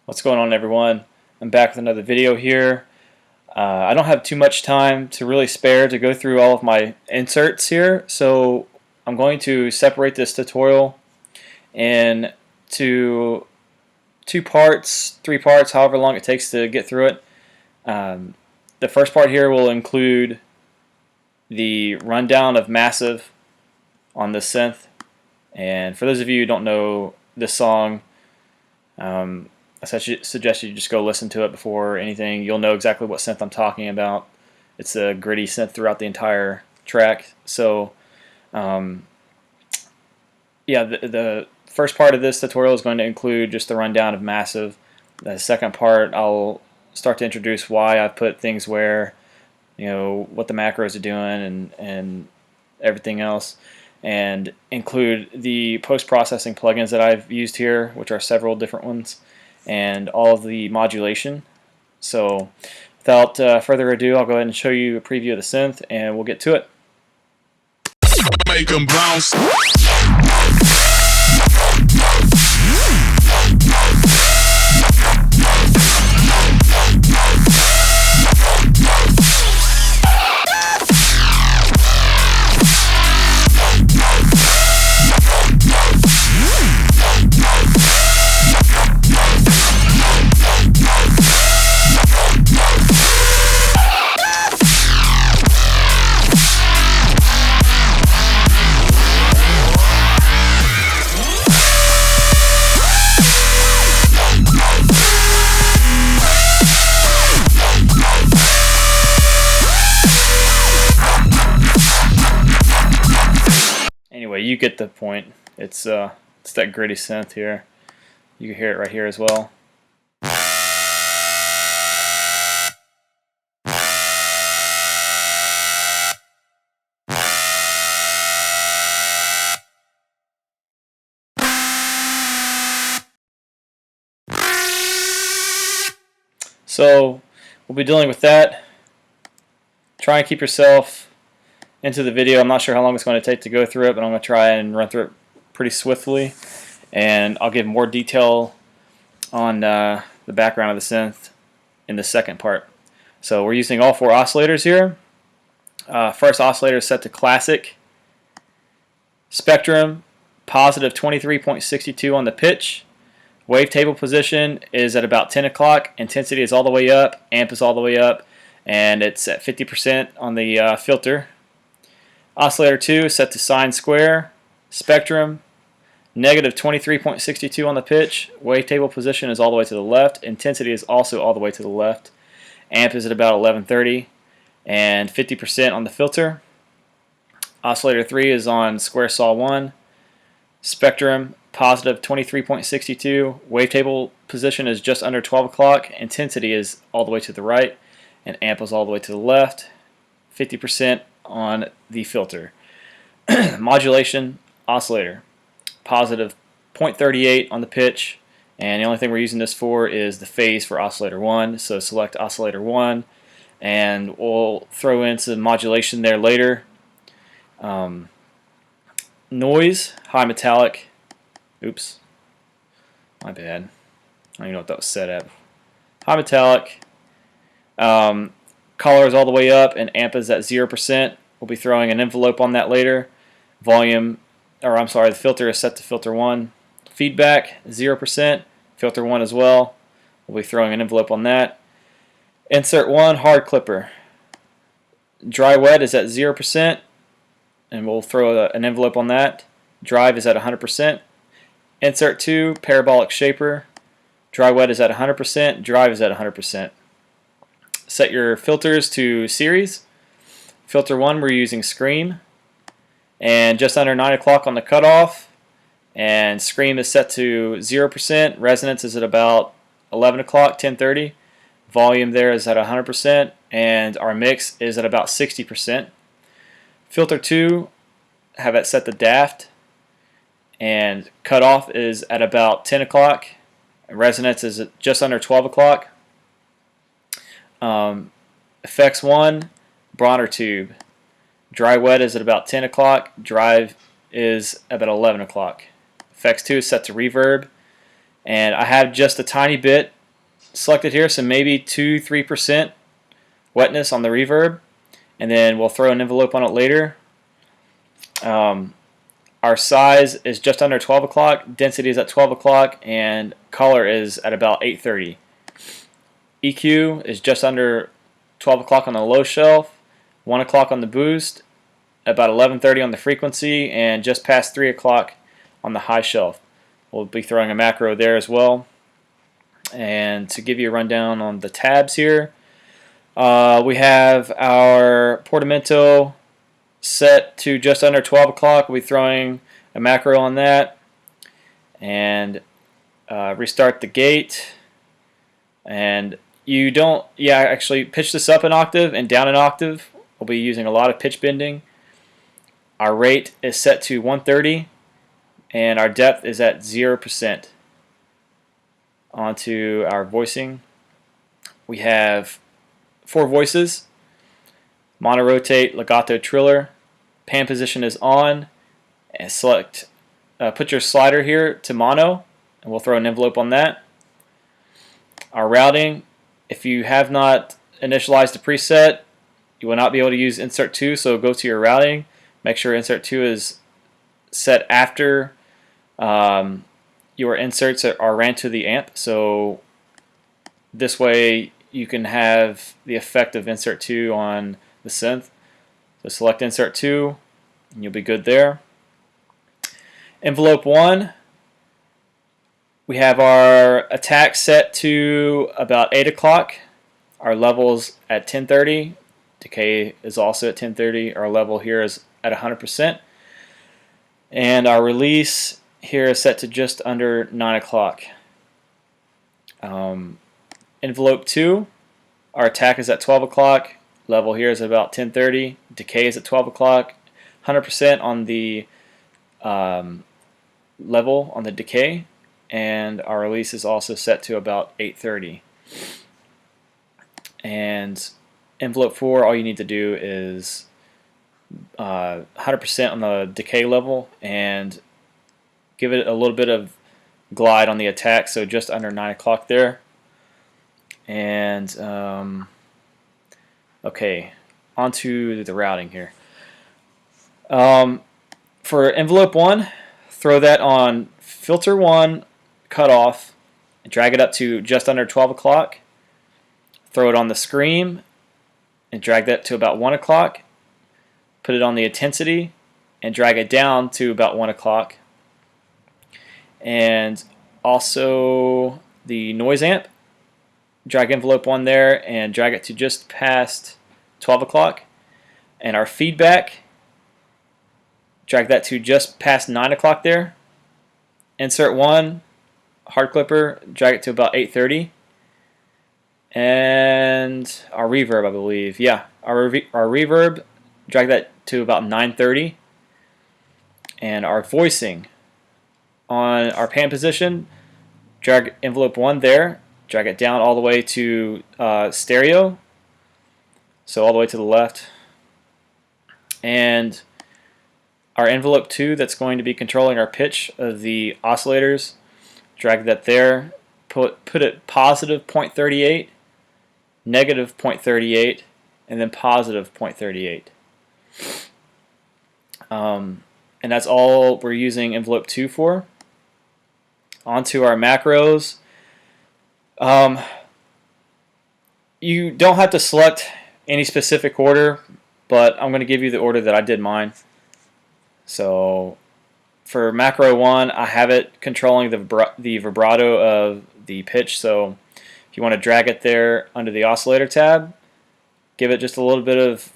What's going on, everyone? I'm back with another video here. I don't have too much time to really spare to go through all of my inserts here, so I'm going to separate this tutorial into 2 parts, 3 parts, however long it takes to get through it. The first part here will include the rundown of Massive on the synth, and for those of you who don't know this song, I suggest you just go listen to it before anything. You'll know exactly what synth I'm talking about. It's a gritty synth throughout the entire track. So, yeah, the first part of this tutorial is going to include just the rundown of Massive. The second part, I'll start to introduce why I've put things where, what the macros are doing and everything else, and include the post-processing plugins that I've used here, which are several different ones, and all of the modulation. So without further ado, I'll go ahead and show you a preview of the synth, and we'll get to it. Make 'em bounce. Anyway, you get the point. It's that gritty synth here. You can hear it right here as well. So we'll be dealing with that. Try and keep yourself into the video. I'm not sure how long it's going to take to go through it, but I'm going to try and run through it pretty swiftly, and I'll give more detail on the background of the synth in the second part. So we're using all 4 oscillators here. First oscillator is set to classic. Spectrum, positive 23.62 on the pitch. Wavetable position is at about 10 o'clock. Intensity is all the way up. Amp is all the way up. And it's at 50% on the filter. Oscillator 2 is set to sine square. Spectrum, negative 23.62 on the pitch. Wavetable position is all the way to the left. Intensity is also all the way to the left. Amp is at about 1130 and 50% on the filter. Oscillator 3 is on square saw 1. Spectrum, positive 23.62. Wavetable position is just under 12 o'clock. Intensity is all the way to the right. And amp is all the way to the left. 50% on the filter. Modulation, oscillator, positive 0.38 on the pitch. And the only thing we're using this for is the phase for oscillator 1. So select oscillator 1. And we'll throw in some modulation there later. Noise, high metallic. Oops. My bad. I don't even know what that was set at. High metallic. Color is all the way up, and amp is at 0%. We'll be throwing an envelope on that later. Volume, or I'm sorry, the filter is set to filter 1. Feedback, 0%. Filter 1 as well. We'll be throwing an envelope on that. Insert 1, hard clipper. Dry wet is at 0%, and we'll throw an envelope on that. Drive is at 100%. Insert 2, parabolic shaper. Dry wet is at 100%. Drive is at 100%. Set your filters to series. Filter 1, we're using Scream. And just under 9 o'clock on the cutoff. And Scream is set to 0%. Resonance is at about 11 o'clock, 10:30. Volume there is at 100%. And our mix is at about 60%. Filter 2, have it set to daft. And cutoff is at about 10 o'clock. Resonance is at just under 12 o'clock. Effects 1, Bronner tube. Dry wet is at about 10 o'clock. Drive is about 11 o'clock. Effects 2 is set to reverb. And I have just a tiny bit selected here, so maybe 2-3% wetness on the reverb, and then we'll throw an envelope on it later. Our size is just under 12 o'clock, density is at 12 o'clock, and color is at about 8:30. EQ is just under 12 o'clock on the low shelf, 1 o'clock on the boost, about 11:30 on the frequency, and just past 3 o'clock on the high shelf. We'll be throwing a macro there as well. And to give you a rundown on the tabs here, we have our portamento set to just under 12 o'clock. We'll be throwing a macro on that, and restart the gate. And you don't, actually pitch this up an octave and down an octave. We'll be using a lot of pitch bending. Our rate is set to 130, and our depth is at 0%. Onto our voicing. We have 4 voices: mono, rotate, legato, triller. Pan position is on, and select. Put your slider here to mono, and we'll throw an envelope on that. Our routing: if you have not initialized a preset, you will not be able to use insert 2. So go to your routing. Make sure insert 2 is set after your inserts are ran to the amp. So this way you can have the effect of insert 2 on the synth. So select insert 2 and you'll be good there. Envelope 1, we have our attack set to about 8 o'clock. Our levels at 10:30. Decay is also at 10:30. Our level here is at 100%. And our release here is set to just under 9 o'clock. Envelope 2, our attack is at 12 o'clock. Level here is about 10:30. Decay is at 12 o'clock. 100% on the level on the decay. And our release is also set to about 8:30. And envelope 4, all you need to do is 100% on the decay level and give it a little bit of glide on the attack, so just under 9 o'clock there. And okay, onto the routing here. For envelope 1, throw that on filter 1 cutoff and drag it up to just under 12 o'clock. Throw it on the scream and drag that to about 1 o'clock. Put it on the intensity and drag it down to about 1 o'clock. And also the noise amp, drag envelope 1 there and drag it to just past 12 o'clock. And our feedback, drag that to just past 9 o'clock there. Insert 1, hard clipper, drag it to about 8:30. And our reverb, I believe, our reverb, drag that to about 9:30. And our voicing, on our pan position, drag envelope 1 there, drag it down all the way to stereo, so all the way to the left. And our envelope 2 that's going to be controlling our pitch of the oscillators, drag that there, put it positive 0.38, negative 0.38, and then positive 0.38. And that's all we're using envelope 2 for. Onto our macros. You don't have to select any specific order, but I'm going to give you the order that I did mine. So for macro 1, I have it controlling the vibrato of the pitch. So if you want to drag it there under the oscillator tab, give it just a little bit of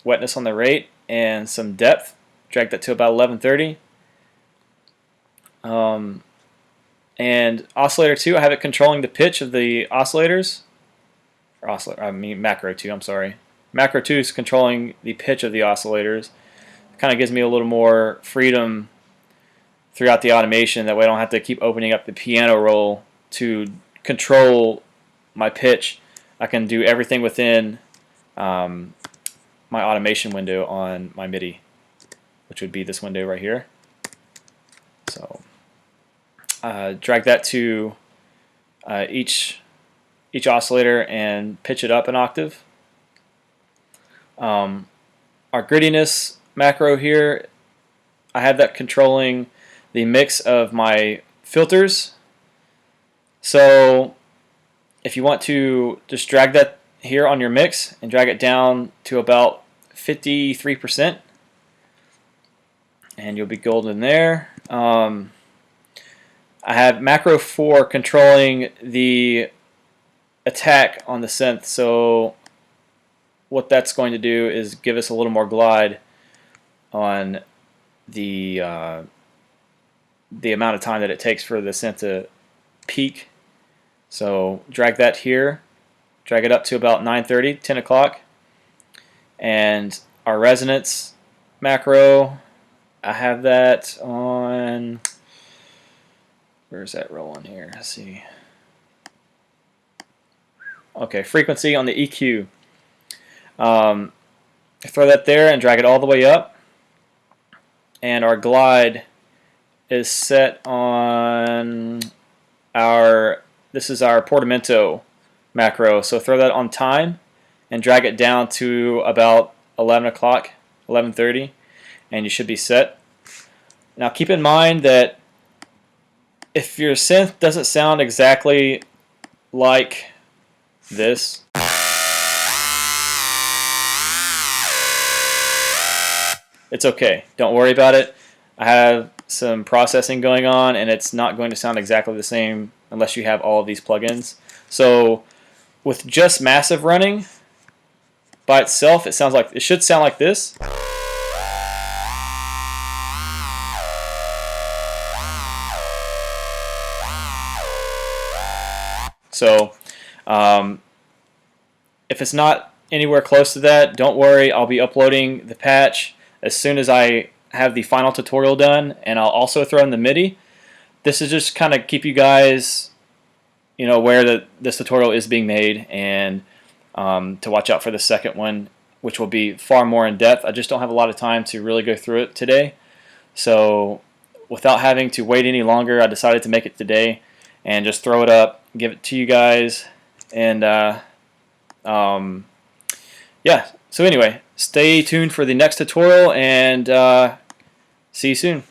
wetness on the rate and some depth. Drag that to about 11:30. And oscillator 2, I have it controlling the pitch of the oscillators. Macro 2, I'm sorry. Macro 2 is controlling the pitch of the oscillators. It kind of gives me a little more freedom throughout the automation. That way I don't have to keep opening up the piano roll to control my pitch. I can do everything within my automation window on my MIDI, which would be this window right here. So drag that to each oscillator and pitch it up an octave. Our grittiness macro here, I have that controlling the mix of my filters. So if you want to just drag that here on your mix and drag it down to about 53%, and you'll be golden there. I have macro 4 controlling the attack on the synth, so what that's going to do is give us a little more glide on the amount of time that it takes for the synth to peak. So drag that here, drag it up to about 9:30, 10 o'clock, and our resonance macro, I have that on, where's that roll on here? Let's see. Okay, frequency on the EQ. Throw that there and drag it all the way up. And our glide is set on this is our portamento macro. So throw that on time and drag it down to about 11 o'clock, 11:30, and you should be set. Now keep in mind that if your synth doesn't sound exactly like this, it's okay. Don't worry about it. I have some processing going on, and it's not going to sound exactly the same unless you have all of these plugins. So with just massive running by itself, it should sound like this. So if it's not anywhere close to that, don't worry. I'll be uploading the patch as soon as I have the final tutorial done, and I'll also throw in the MIDI. This is just kind of keep you guys, aware that this tutorial is being made, and to watch out for the second one, which will be far more in depth. I just don't have a lot of time to really go through it today. So without having to wait any longer, I decided to make it today and just throw it up, give it to you guys, and yeah. So anyway, stay tuned for the next tutorial, and see you soon.